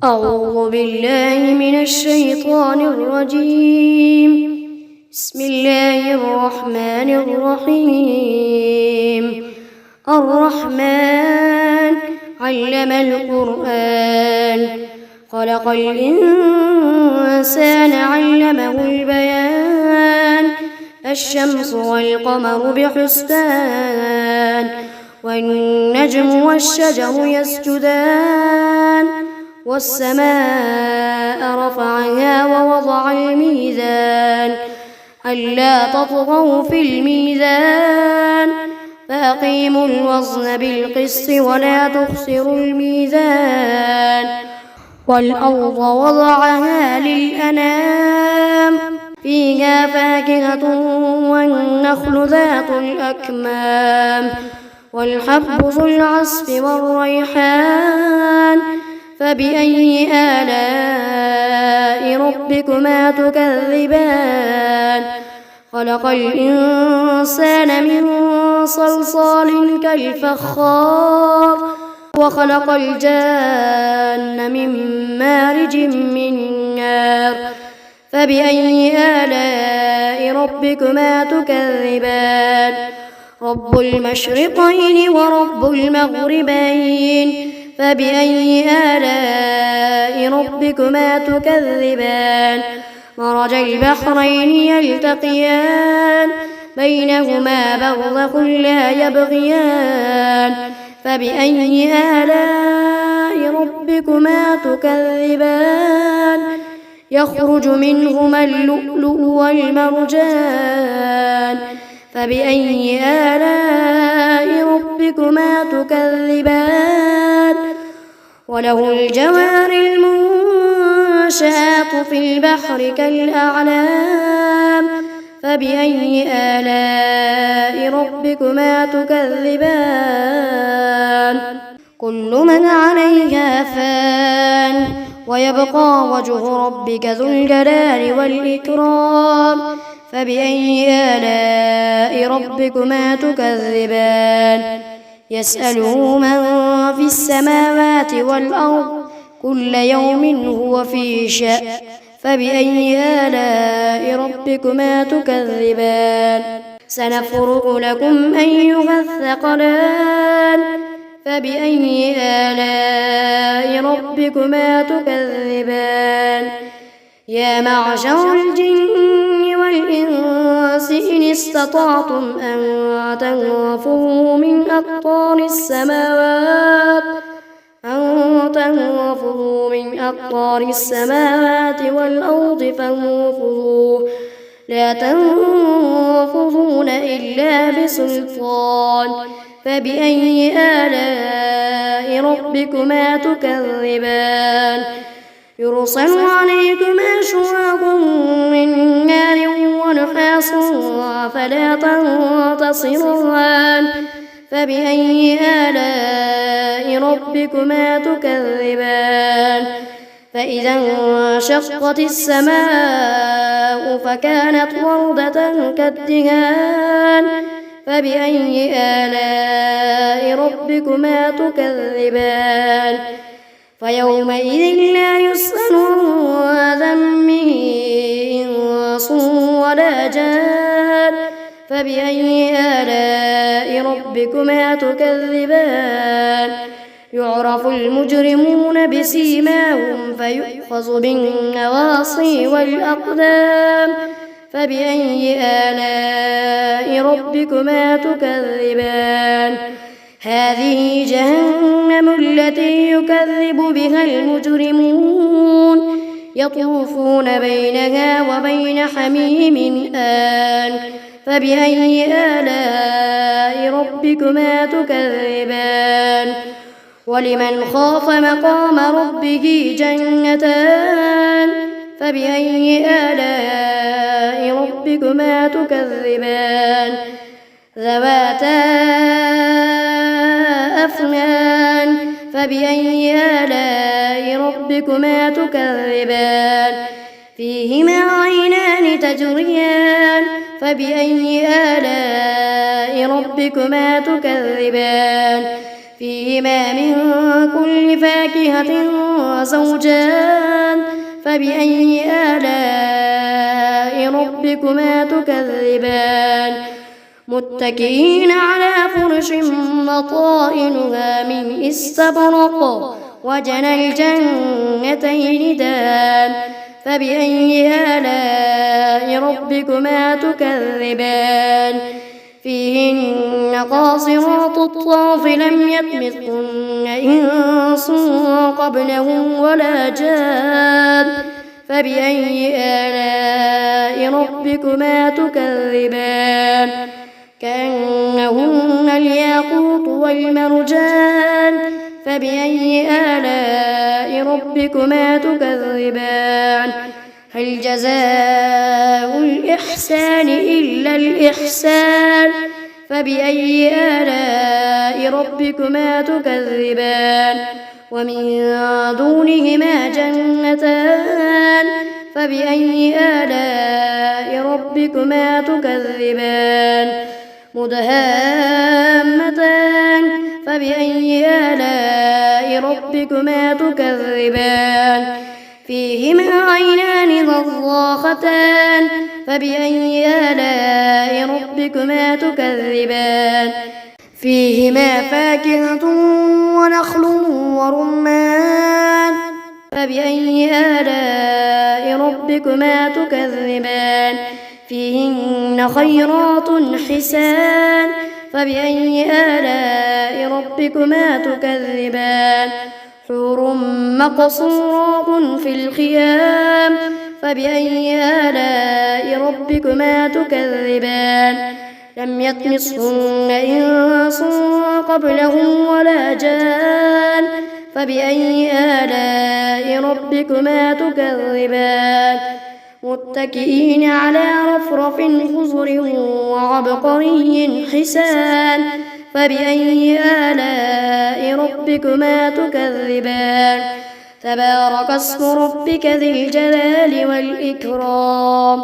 أعوذ بالله من الشيطان الرجيم. بسم الله الرحمن الرحيم. الرحمن علم القرآن، خلق الإنسان علمه البيان. الشمس والقمر بحسبان، والنجم والشجر يسجدان. والسماء رفعها ووضع الميزان، ألا تطغوا في الميزان، فأقيموا الوزن بالقسط ولا تخسروا الميزان. والأرض وضعها للأنام، فيها فاكهة والنخل ذات الأكمام، والحب ذو العصف والريحان. فبأي آلاء ربكما تكذبان؟ خلق الإنسان من صلصال كالفخار، وخلق الجان من مارج من نار. فبأي آلاء ربكما تكذبان؟ رب المشرقين ورب المغربين. فبأي آلاء ربكما تكذبان؟ مرج البحرين يلتقيان، بينهما برزخ لا يبغيان. فبأي آلاء ربكما تكذبان؟ يخرج منهما اللؤلؤ والمرجان. فبأي آلاء ربكما تكذبان؟ وله الجوار المنشآت في البحر كالأعلام. فبأي آلاء ربكما تكذبان؟ كل من عليها فان، ويبقى وجه ربك ذو الجلال والإكرام. فبأي آلاء ربكما تكذبان؟ يسأله من في السماوات والأرض، كل يوم هو في شأن. فبأي آلاء ربكما تكذبان؟ سنفرغ لكم أيها الثقلان. فبأي آلاء ربكما تكذبان؟ يا معشر الجن والإنس إن استطعتم أن تنفذوا من أقطار السماوات والأرض فانفذوا، لا تنفذون إلا بسلطان. فبأي آلاء ربكما تكذبان؟ يرسل عليكما شواظ من نار ونحاس فلا تنتصران. فبأي آلاء ربكما تكذبان؟ فإذا انشقت السماء فكانت وردة كالدهان. فبأي آلاء ربكما تكذبان؟ فيومئذ لا يسأل عن ذنبه إنس ولا جان. فبأي آلاء ربكما تكذبان؟ يعرف المجرمون بسيماهم فيؤخذ بالنواصي والأقدام. فبأي آلاء ربكما تكذبان؟ هذه جهنم التي يكذب بها المجرمون، يطوفون بينها وبين حميم آن. فبأي آلاء ربكما تكذبان؟ ولمن خاف مقام ربه جنتان. فبأي آلاء ربكما تكذبان؟ ذواتا أفنان. فبأي آلاء ربكما تكذبان؟ فيهما عينان تجريان. فبأي آلاء ربكما تكذبان؟ فيهما من كل فاكهة زوجان فبأي آلاء ربكما تكذبان متكئين على فرش بطائنها من استبرق وجنى الجنتين دان فبأي آلاء ربكما تكذبان فيهن قاصرات الطرف لم يطمثهن إنس قبلهم ولا جان فبأي آلاء ربكما تكذبان كأنهن الياقوت والمرجان فبأي آلاء ربكما تكذبان هل جزاء الإحسان إلا الإحسان فبأي آلاء ربكما تكذبان ومن دونهما جنتان فبأي آلاء ربكما تكذبان مدهامتان فبأي آلاء ربكما تكذبان فيهما عينان نضاختان فبأي آلاء ربكما تكذبان فيهما فاكهة ونخل ورمان فبأي آلاء ربكما تكذبان فيهن خيرات حسان فبأي آلاء ربكما تكذبان حور مقصورات في الخيام فبأي آلاء ربكما تكذبان لم يطمثهن إنس قبلهم ولا جان فبأي آلاء ربكما تكذبان متكئين على رفرف خضر وعبقري حسان فبأي آلاء ربكما تكذبان تبارك اسم ربك ذي الجلال والإكرام.